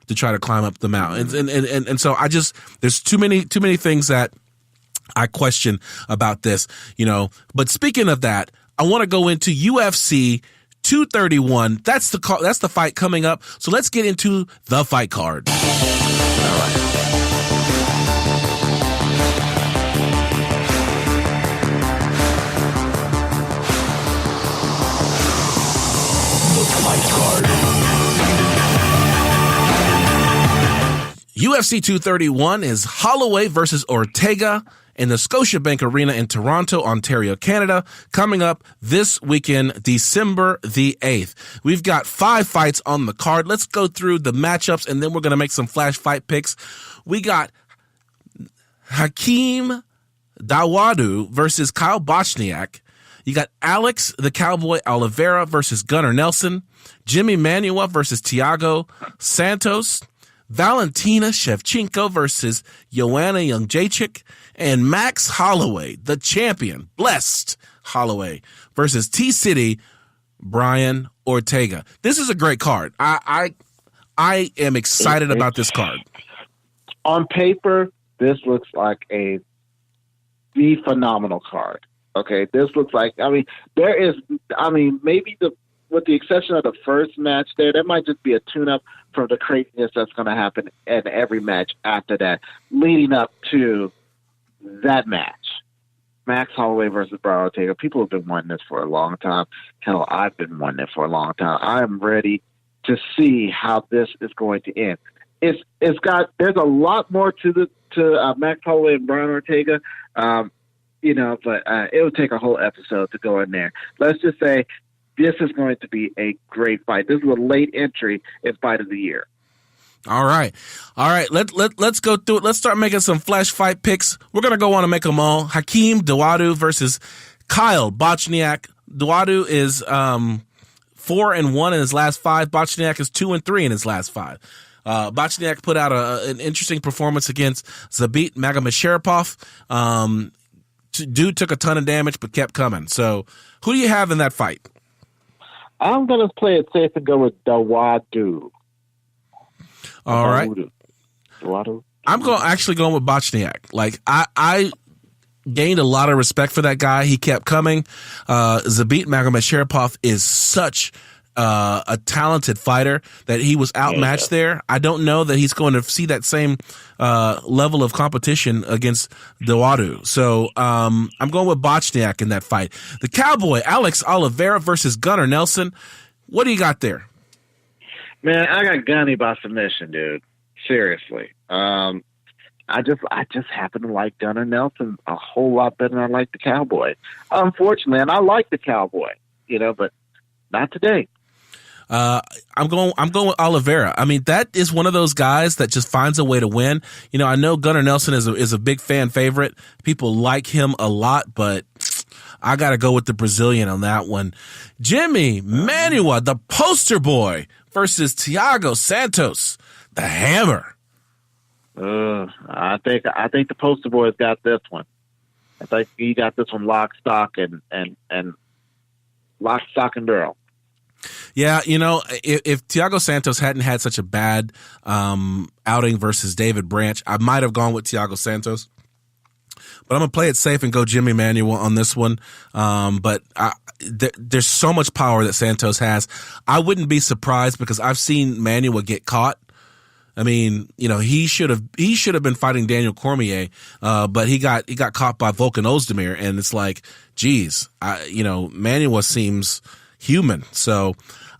to try to climb up the mountain. And so there's too many things that I question about this, but speaking of that, I want to go into UFC 231. That's the fight coming up. So let's get into the fight card. All right. UFC 231 is Holloway versus Ortega in the Scotiabank Arena in Toronto, Ontario, Canada, coming up this weekend, December the 8th. We've got 5 fights on the card. Let's go through the matchups, and then we're going to make some flash fight picks. We got Hakeem Dawodu versus Kyle Bochniak. You got Alex the Cowboy Oliveira versus Gunnar Nelson. Jimmy Manuwa versus Thiago Santos. Valentina Shevchenko versus Joanna Jędrzejczyk, and Max Holloway, the champion, blessed Holloway, versus T-City Brian Ortega. This is a great card. I am excited about this card. On paper, this looks like the phenomenal card. Okay, this looks like, maybe with the exception of the first match there might just be a tune-up from the craziness that's going to happen in every match after that, leading up to that match. Max Holloway versus Brian Ortega. People have been wanting this for a long time. Hell, I've been wanting it for a long time. I'm ready to see how this is going to end. There's a lot more to Max Holloway and Brian Ortega, but it would take a whole episode to go in there. Let's just say this is going to be a great fight. This is a late entry in Fight of the Year. All right. Let's go through it. Let's start making some flash fight picks. We're going to go on and make them all. Hakeem Dawodu versus Kyle Bochniak. Dawodu is 4-1 in his last 5. Bochniak is 2-3 in his last 5. Bochniak put out an interesting performance against Zabit Magomedsharipov. Dude took a ton of damage but kept coming. So who do you have in that fight? I'm going to play it safe and go with Dawodu. All right. Dawodu. I'm actually going with Bochniak. Like, I gained a lot of respect for that guy. He kept coming. Zabit Magomedsharipov is such a talented fighter that he was outmatched there. I don't know that he's going to see that same level of competition against Dawodu. So I'm going with Bochniak in that fight. The Cowboy, Alex Oliveira versus Gunnar Nelson. What do you got there? Man, I got Gunny by submission, dude. Seriously. I just happen to like Gunnar Nelson a whole lot better than I like the Cowboy. Unfortunately, and I like the Cowboy, but not today. I'm going with Oliveira. I mean, that is one of those guys that just finds a way to win. I know Gunnar Nelson is a big fan favorite. People like him a lot, but I got to go with the Brazilian on that one. Jimmy Manuwa, the poster boy, versus Thiago Santos, the hammer. I think the poster boy's got this one. I think he got this one lock, stock, and lock, stock, and barrel. Yeah, if Thiago Santos hadn't had such a bad outing versus David Branch, I might have gone with Thiago Santos. But I'm going to play it safe and go Jimmy Manuwa on this one. But there's so much power that Santos has. I wouldn't be surprised because I've seen Manuwa get caught. I mean, he should have been fighting Daniel Cormier, but he got caught by Volkan Ozdemir, and it's like, geez, Manuwa seems human. So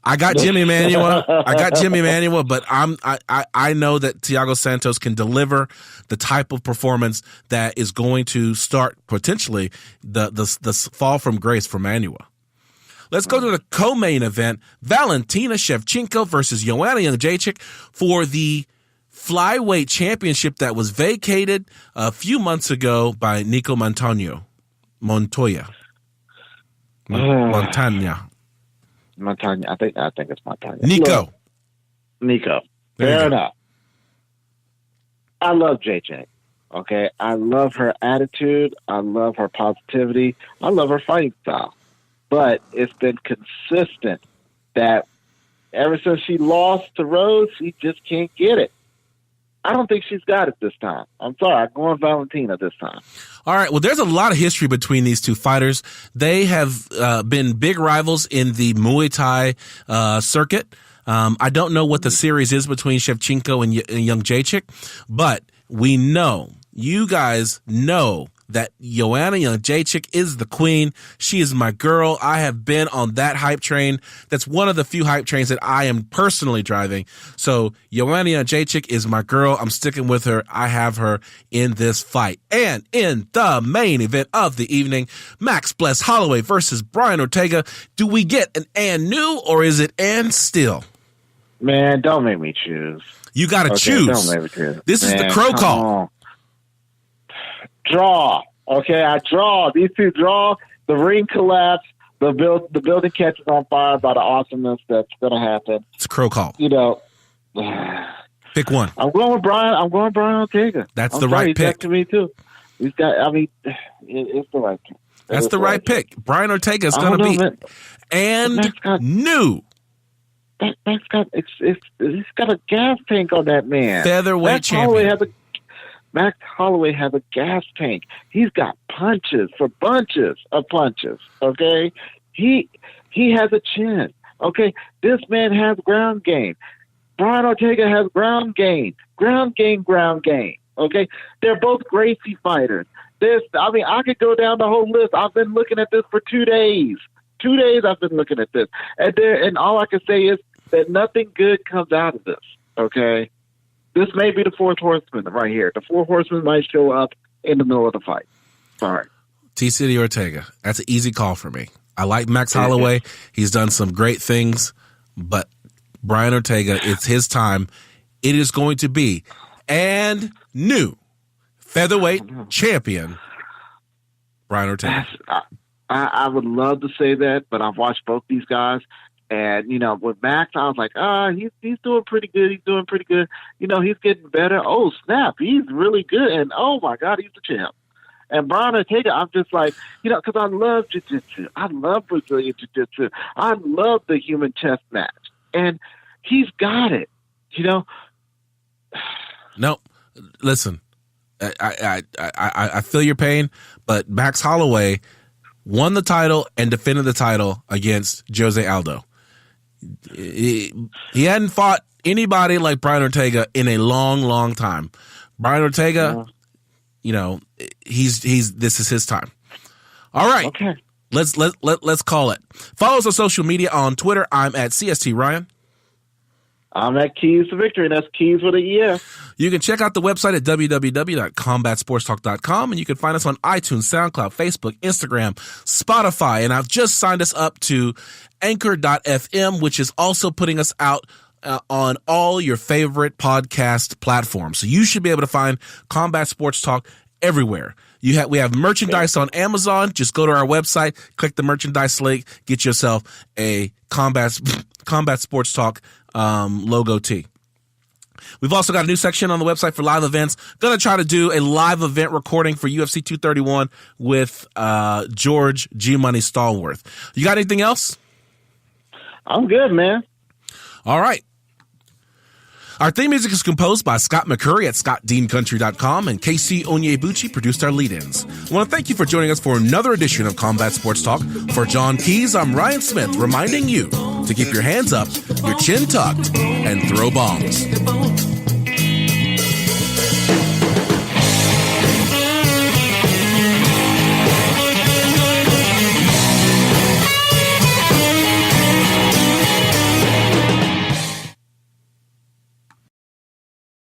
I got Jimmy Manuwa, but I know that Thiago Santos can deliver the type of performance that is going to start potentially the fall from grace for Manuwa. Let's go to the co-main event, Valentina Shevchenko versus Joanna Jędrzejczyk for the flyweight championship that was vacated a few months ago by Nico Montoya. Montagna. I think it's Montagna. Nico. Fair enough. I love JJ. Okay, I love her attitude. I love her positivity. I love her fighting style. But it's been consistent that ever since she lost to Rose, she just can't get it. I don't think she's got it this time. I'm sorry. I'm going Valentina this time. All right. Well, there's a lot of history between these two fighters. They have been big rivals in the Muay Thai circuit. I don't know what the series is between Shevchenko and Jędrzejczyk, but we know, you guys know, that Joanna Jędrzejczyk is the queen. She is my girl. I have been on that hype train. That's one of the few hype trains that I am personally driving. So Joanna Jędrzejczyk is my girl. I'm sticking with her. I have her in this fight. And in the main event of the evening, Max Bless Holloway versus Brian Ortega. Do we get an and new, or is it and still? Man, don't make me choose. You got to choose. Don't make me choose. This is the crow call. On. Draw. Okay, I draw. These two draw. The ring collapse. The building catches on fire by the awesomeness that's going to happen. It's a crow call. You know. Pick one. I'm going with Brian Ortega. That's the right pick. To me too. He's got. I mean, it's the right pick. That's the right pick. Brian Ortega is going to be new. He's got a gas tank on that man. Featherweight champion. Max Holloway has a gas tank. He's got punches for bunches of punches. Okay, he has a chin. Okay, this man has ground game. Brian Ortega has ground game. Okay, they're both Gracie fighters. I could go down the whole list. I've been looking at this for 2 days. 2 days I've been looking at this, and all I can say is that nothing good comes out of this. Okay. This may be the fourth horseman right here. The fourth horseman might show up in the middle of the fight. Sorry. T-City Ortega. That's an easy call for me. I like Max Holloway. He's done some great things, but Brian Ortega, it's his time. It is going to be and new featherweight champion, Brian Ortega. I would love to say that, but I've watched both these guys. And, with Max, I was like, he's doing pretty good. He's doing pretty good. He's getting better. Oh, snap. He's really good. And, oh, my God, he's the champ. And Brian Ortega, I'm just like, because I love jiu-jitsu. I love Brazilian jiu-jitsu. I love the human chess match. And he's got it, No, listen, I feel your pain, but Max Holloway won the title and defended the title against Jose Aldo. He hadn't fought anybody like Brian Ortega in a long, long time. Brian Ortega, this is his time. All right. Okay. Let's call it. Follow us on social media on Twitter. I'm at CST Ryan. I'm at Keys to Victory, and that's Keys with an ES. You can check out the website at www.combatsportstalk.com, and you can find us on iTunes, SoundCloud, Facebook, Instagram, Spotify, and I've just signed us up to Anchor.fm, which is also putting us out on all your favorite podcast platforms. So you should be able to find Combat Sports Talk everywhere. We have merchandise on Amazon. Just go to our website, click the merchandise link, get yourself a Combat Sports Talk logo tee. We've also got a new section on the website for live events. Going to try to do a live event recording for UFC 231 with George G-Money Stallworth. You got anything else? I'm good, man. All right. Our theme music is composed by Scott McCurry at scottdeancountry.com, and KC Onyebuchi produced our lead-ins. I want to thank you for joining us for another edition of Combat Sports Talk. For John Keys, I'm Ryan Smith, reminding you to keep your hands up, your chin tucked, and throw bombs.